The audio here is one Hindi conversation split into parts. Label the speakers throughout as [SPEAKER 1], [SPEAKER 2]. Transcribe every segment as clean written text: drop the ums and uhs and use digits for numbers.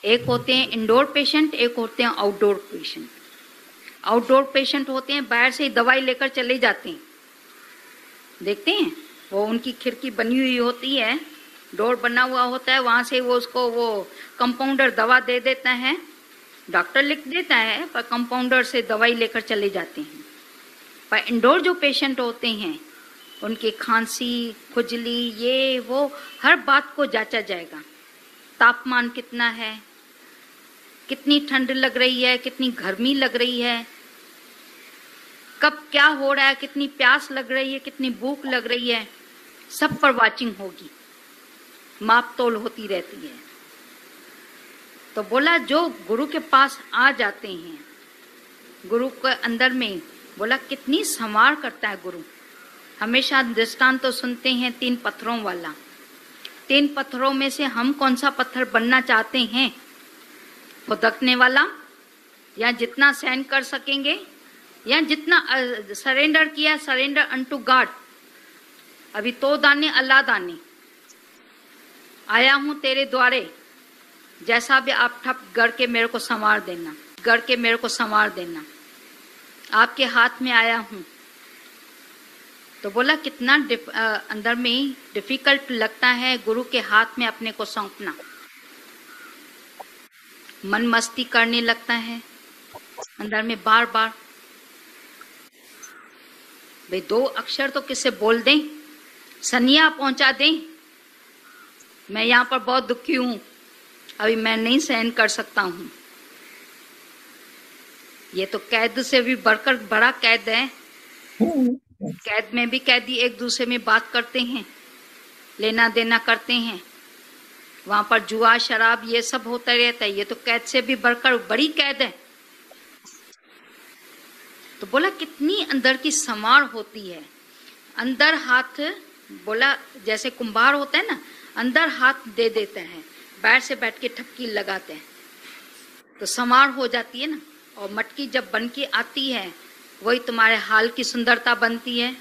[SPEAKER 1] एक होते हैं इंडोर पेशेंट, एक होते हैं आउटडोर पेशेंट। आउटडोर पेशेंट होते हैं बाहर से ही दवाई लेकर चले जाते हैं, देखते हैं वो उनकी खिड़की बनी हुई होती है, डोर बना हुआ होता है, वहां से वो उसको वो कंपाउंडर दवा दे देता है, डॉक्टर लिख देता है पर कंपाउंडर से दवाई लेकर चले जाते हैं। पर इंडोर जो पेशेंट होते हैं उनकी खांसी खुजली ये वो हर बात को जांचा जाएगा। तापमान कितना है, कितनी ठंड लग रही है, कितनी गर्मी लग रही है, कब क्या हो रहा है, कितनी प्यास लग रही है, कितनी भूख लग रही है, सब पर वाचिंग होगी, माप तोल होती रहती है। तो बोला जो गुरु के पास आ जाते हैं, गुरु के अंदर में बोला कितनी संवार करता है गुरु। हमेशा दृष्टांत तो सुनते हैं 3 पत्थरों वाला। 3 पत्थरों में से हम कौन सा पत्थर बनना चाहते हैं? खुदकने वाला, या जितना सहन कर सकेंगे, या जितना सरेंडर किया, सरेंडर अनटू गॉड। अभी तो दाने अल्लाह दाने, आया हूं तेरे द्वारे, जैसा भी आप ठप गढ़ के मेरे को संवार देना, गढ़ के मेरे को संवार देना, आपके हाथ में आया हूं। तो बोला कितना अंदर में डिफिकल्ट लगता है गुरु के हाथ में अपने को सौंपना। मन मस्ती करने लगता है अंदर में बार बार, भाई 2 अक्षर तो किससे बोल दें, सनिया पहुंचा दें, मैं यहाँ पर बहुत दुखी हूं, अभी मैं नहीं सहन कर सकता हूं। ये तो कैद से भी बढ़कर बड़ा कैद है। कैद में भी कैदी एक दूसरे में बात करते हैं, लेना देना करते हैं, वहां पर जुआ शराब ये सब होता रहता है। ये तो कैद से भी बढ़कर बड़ी कैद है। तो बोला कितनी अंदर की संवार होती है। अंदर हाथ, बोला जैसे कुंभार होता है ना, अंदर हाथ दे देता है, बाहर से बैठ के ठपकी लगाते हैं तो संवार हो जाती है ना। और मटकी जब बन के आती है वही तुम्हारे हाल की सुंदरता बनती है,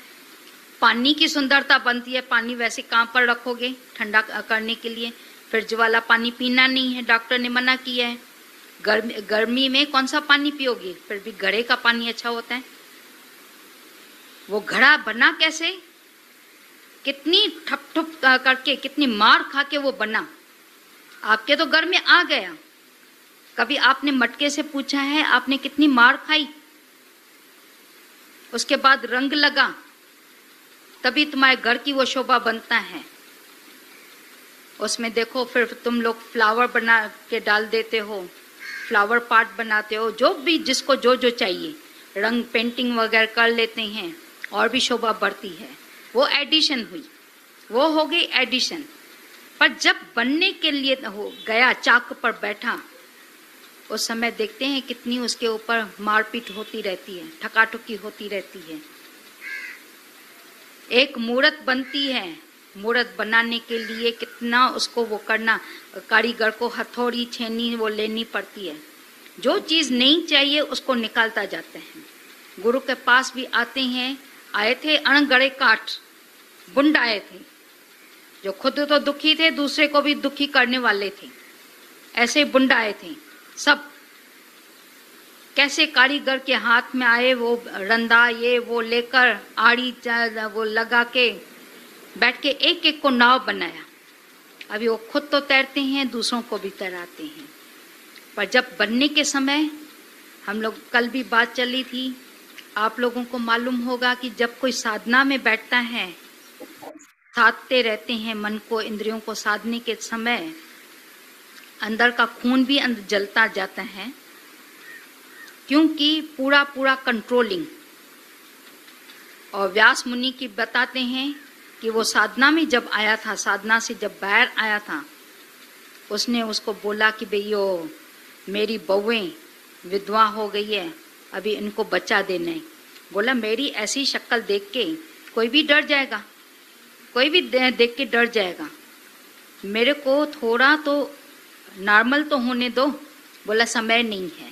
[SPEAKER 1] पानी की सुंदरता बनती है। पानी वैसे कहाँ पर रखोगे ठंडा करने के लिए, फ्रिज वाला पानी पीना नहीं है, डॉक्टर ने मना किया है। गर्मी में कौन सा पानी पियोगे, फिर भी घड़े का पानी अच्छा होता है। वो घड़ा बना कैसे, कितनी ठप ठप करके, कितनी मार खा के वो बना, आपके तो घर में आ गया। कभी आपने मटके से पूछा है आपने कितनी मार खाई? उसके बाद रंग लगा, तभी तुम्हारे घर की वो शोभा बनता है। उसमें देखो फिर तुम लोग फ्लावर बना के डाल देते हो, फ्लावर पार्ट बनाते हो, जो भी जिसको जो जो चाहिए, रंग पेंटिंग वगैरह कर लेते हैं और भी शोभा बढ़ती है। वो एडिशन हुई, वो हो गई एडिशन। पर जब बनने के लिए हो गया, चाक पर बैठा, उस समय देखते हैं कितनी उसके ऊपर मारपीट होती रहती है, ठकाठुकी होती रहती है। एक मूर्त बनती है, मूर्त बनाने के लिए कितना उसको वो करना, कारीगर को हथौड़ी छेनी वो लेनी पड़ती है। जो चीज नहीं चाहिए उसको निकालता जाता है। गुरु के पास भी आते हैं, आए थे अणगड़े काठ, बुंड आए थे, जो खुद तो दुखी थे दूसरे को भी दुखी करने वाले थे। ऐसे बुंड आए थे सब। कैसे कारीगर के हाथ में आए, वो रंदा ये वो लेकर आड़ी वो लगा के बैठ के एक एक को नाव बनाया। अभी वो खुद तो तैरते हैं, दूसरों को भी तैराते हैं। पर जब बनने के समय, हम लोग कल भी बात चली थी, आप लोगों को मालूम होगा कि जब कोई साधना में बैठता है, साधते रहते हैं मन को, इंद्रियों को साधने के समय अंदर का खून भी अंदर जलता जाता है, क्योंकि पूरा पूरा कंट्रोलिंग। और व्यास मुनि की बताते हैं कि वो साधना में जब आया था, साधना से जब बाहर आया था, उसने उसको बोला कि भैया मेरी बहुएं विधवा हो गई है, अभी इनको बच्चा देना है। बोला मेरी ऐसी शक्ल देख के कोई भी डर जाएगा, कोई भी देख के डर जाएगा, मेरे को थोड़ा तो नॉर्मल तो होने दो। बोला समय नहीं है।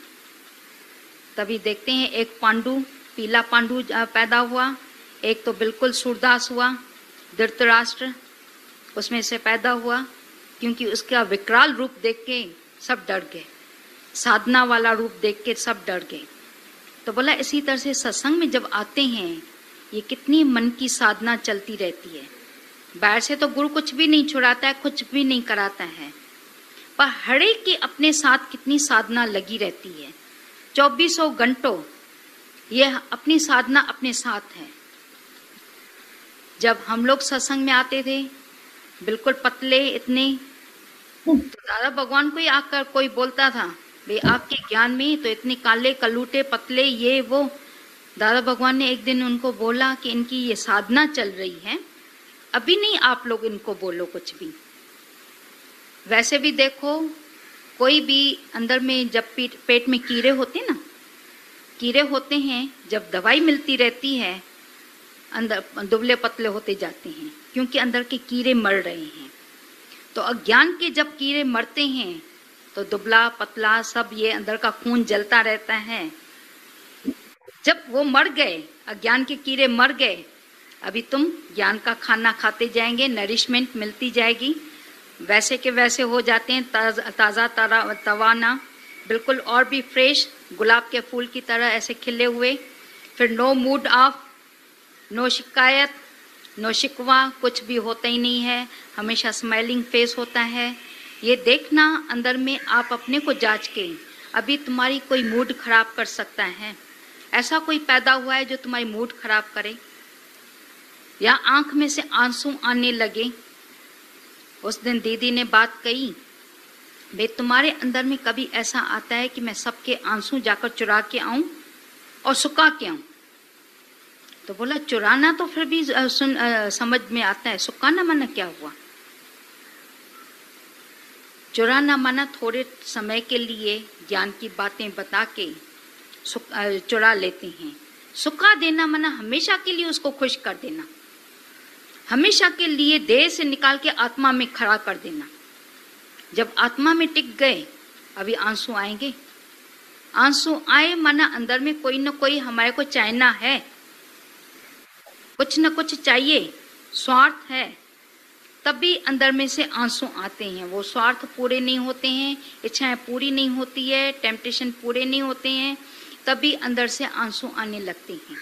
[SPEAKER 1] तभी देखते हैं एक पांडु, पीला पांडु पैदा हुआ, एक तो बिल्कुल सूरदास हुआ, धृतराष्ट्र उसमें से पैदा हुआ, क्योंकि उसका विकराल रूप देख के सब डर गए, साधना वाला रूप देख के सब डर गए। तो बोला इसी तरह से सत्संग में जब आते हैं, ये कितनी मन की साधना चलती रहती है। बाहर से तो गुरु कुछ भी नहीं छुड़ाता है, कुछ भी नहीं कराता है, पर हर एक के अपने साथ कितनी साधना लगी रहती है। 2400 घंटों ये अपनी साधना अपने साथ है। जब हम लोग सत्संग में आते थे, बिल्कुल पतले इतने, तो दादा भगवान को ही आकर कोई बोलता था, भाई आपके ज्ञान में तो इतने काले कलूटे पतले ये वो। दादा भगवान ने एक दिन उनको बोला कि इनकी ये साधना चल रही है, अभी नहीं आप लोग इनको बोलो कुछ भी। वैसे भी देखो, कोई भी अंदर में जब पेट में कीड़े होते ना, कीड़े होते हैं, जब दवाई मिलती रहती है अंदर दुबले पतले होते जाते हैं, क्योंकि अंदर के कीड़े मर रहे हैं। तो अज्ञान के जब कीड़े मरते हैं तो दुबला पतला सब ये अंदर का खून जलता रहता है। जब वो मर गए, अज्ञान के कीड़े मर गए, अभी तुम ज्ञान का खाना खाते जाएंगे, नरिशमेंट मिलती जाएगी, वैसे के वैसे हो जाते हैं, ताज़ा तवाना, बिल्कुल और भी फ्रेश गुलाब के फूल की तरह ऐसे खिले हुए। फिर नो मूड ऑफ, नो शिकायत, नो शिकवा, कुछ भी होता ही नहीं है, हमेशा स्माइलिंग फेस होता है। ये देखना अंदर में आप अपने को जांच के, अभी तुम्हारी कोई मूड खराब कर सकता है, ऐसा कोई पैदा हुआ है जो तुम्हारी मूड खराब करे, या आंख में से आंसू आने लगे। उस दिन दीदी ने बात कही, भाई तुम्हारे अंदर में कभी ऐसा आता है कि मैं सबके आंसू जाकर चुरा के आऊं और सुखा के आऊं? तो बोला चुराना तो फिर भी समझ में आता है, सुखाना माना क्या हुआ? चुराना माना थोड़े समय के लिए ज्ञान की बातें बता के चुरा लेते हैं। सुखा देना माना हमेशा के लिए उसको खुश कर देना, हमेशा के लिए देह से निकाल के आत्मा में खड़ा कर देना। जब आत्मा में टिक गए, अभी आंसू आएंगे। आंसू आए माना अंदर में कोई न कोई हमारे को चाहना है, कुछ न कुछ चाहिए, स्वार्थ है, तभी अंदर में से आंसू आते हैं। वो स्वार्थ पूरे नहीं होते हैं, इच्छाएं पूरी नहीं होती है, टेम्पटेशन पूरे नहीं होते हैं, तभी अंदर से आंसू आने लगते हैं।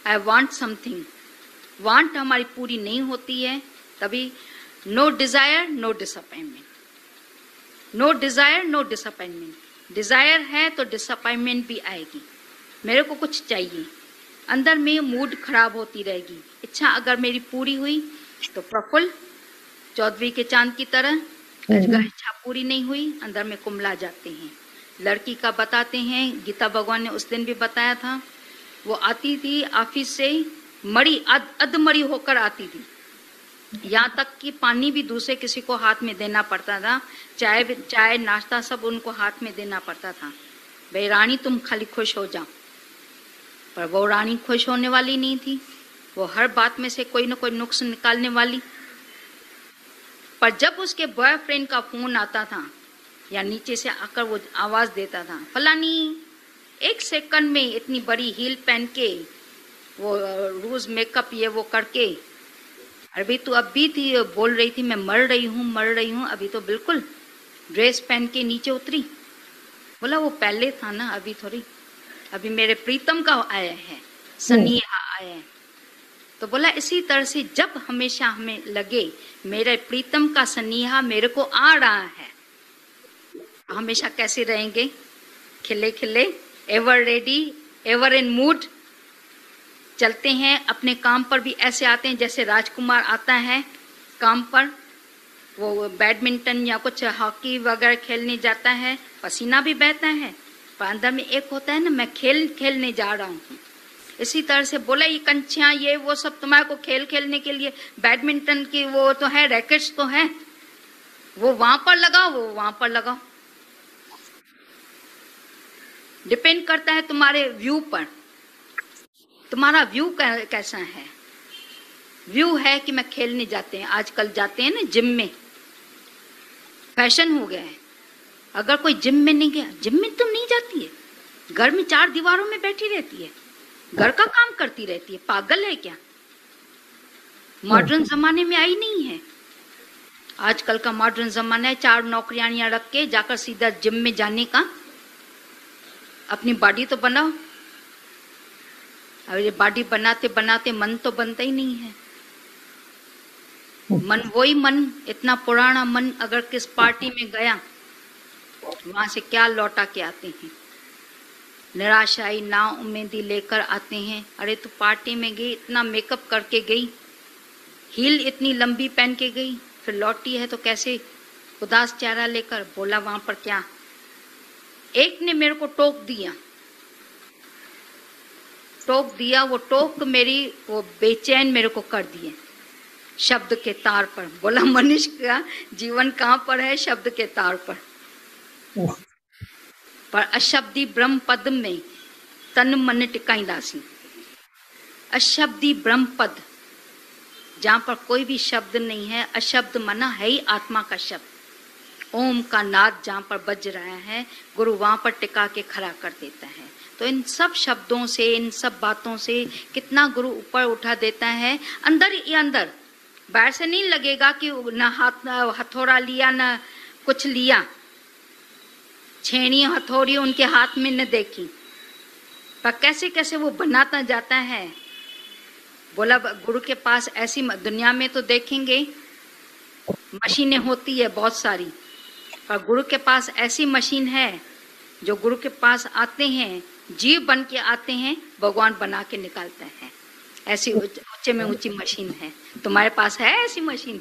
[SPEAKER 1] आई वांट समथिंग, वांट हमारी पूरी नहीं होती है, तभी no desire no disappointment, no desire no disappointment. Desire है तो डिसअपॉइंटमेंट भी आएगी, मेरे को कुछ चाहिए, अंदर में मूड खराब होती रहेगी। इच्छा अगर मेरी पूरी हुई तो प्रफुल्ल चौधरी के चांद की तरह, अगर इच्छा पूरी नहीं हुई अंदर में कुमला जाते हैं। लड़की का बताते हैं, गीता भगवान ने उस दिन भी बताया था, वो आती थी ऑफिस से मरी अधमरी होकर आती थी, यहाँ तक कि पानी भी दूसरे किसी को हाथ में देना पड़ता था, चाय नाश्ता सब उनको हाथ में देना पड़ता था। भाई रानी तुम खाली खुश हो जाओ, पर वो रानी खुश होने वाली नहीं थी, वो हर बात में से कोई न कोई नुक्स निकालने वाली। पर जब उसके बॉयफ्रेंड का फोन आता था या नीचे से आकर वो आवाज देता था, फलानी 1 सेकंड में इतनी बड़ी हील पहन के, वो रोज मेकअप ये वो करके, अभी तो अभी थी बोल रही थी मैं मर रही हूँ, अभी तो बिल्कुल ड्रेस पहन के नीचे उतरी। बोला वो पहले था ना, अभी थोड़ी, अभी मेरे प्रीतम का आया है, सनेहा आया है। तो बोला इसी तरह से जब हमेशा हमें लगे मेरे प्रीतम का सनेहा मेरे को आ रहा है, हमेशा कैसे रहेंगे? खिले खिले, ever ready, ever in mood, चलते हैं। अपने काम पर भी ऐसे आते हैं जैसे राजकुमार आता है काम पर, वो बैडमिंटन या कुछ हॉकी वगैरह खेलने जाता है, पसीना भी बहता है, पर अंदर में एक होता है ना, मैं खेलने जा रहा हूँ। इसी तरह से बोला ये कंचियां ये वो सब तुम्हारे को खेलने के लिए, बैडमिंटन की वो तो है, रैकेट्स तो है, वो वहां पर लगाओ, वो वहां पर लगाओ। डिपेंड करता है तुम्हारे व्यू पर, तुम्हारा व्यू कैसा है। व्यू है कि मैं खेलने जाते हैं, आजकल जाते हैं ना जिम में, फैशन हो गया है। अगर कोई जिम में नहीं गया, जिम में तुम नहीं जाती है, घर में 4 दीवारों में बैठी रहती है, घर का काम करती रहती है, पागल है क्या? मॉडर्न जमाने में आई नहीं है। आजकल का मॉडर्न जमाना है, 4 नौकरियां रख के जाकर सीधा जिम में जाने का। अपनी बॉडी तो बनाओ। अब ये बॉडी बनाते बनाते मन तो बनता ही नहीं है। मन वही मन, इतना पुराना मन अगर किस पार्टी में गया, वहां से क्या लौटा के आते हैं? निराशाई ना उम्मीदी लेकर आते हैं। अरे तू पार्टी में गई, इतना मेकअप करके गई, हील इतनी लंबी पहन के गई, फिर लौटी है तो कैसे उदास चेहरा लेकर? बोला वहां पर क्या, एक ने मेरे को टोक दिया, वो टोक मेरी वो बेचैन मेरे को कर दिए शब्द के तार पर। बोला मनुष्य का जीवन कहाँ पर है? शब्द के तार पर। पर अशब्दी ब्रह्म पद में तन मन टिकाईंदासी। अशब्दी ब्रह्म पद, जहाँ पर कोई भी शब्द नहीं है, अशब्द मना है ही आत्मा का शब्द। ओम का नाद जहाँ पर बज रहा है, गुरु वहाँ पर टिका के खड़ा कर देता है। तो इन सब शब्दों से, इन सब बातों से कितना गुरु ऊपर उठा देता है। अंदर ही अंदर, बाहर से नहीं लगेगा कि न हाथ हथौड़ा लिया न कुछ लिया, छेनी हथौड़ी उनके हाथ में न देखी, पर कैसे कैसे वो बनाता जाता है। बोला गुरु के पास ऐसी दुनिया में तो देखेंगे मशीनें होती है बहुत सारी, पर गुरु के पास ऐसी मशीन है जो गुरु के पास आते हैं, जीव बन के आते हैं, भगवान बना के निकालते हैं। ऐसी ऊंचे में ऊंची मशीन है। तुम्हारे पास है ऐसी मशीन?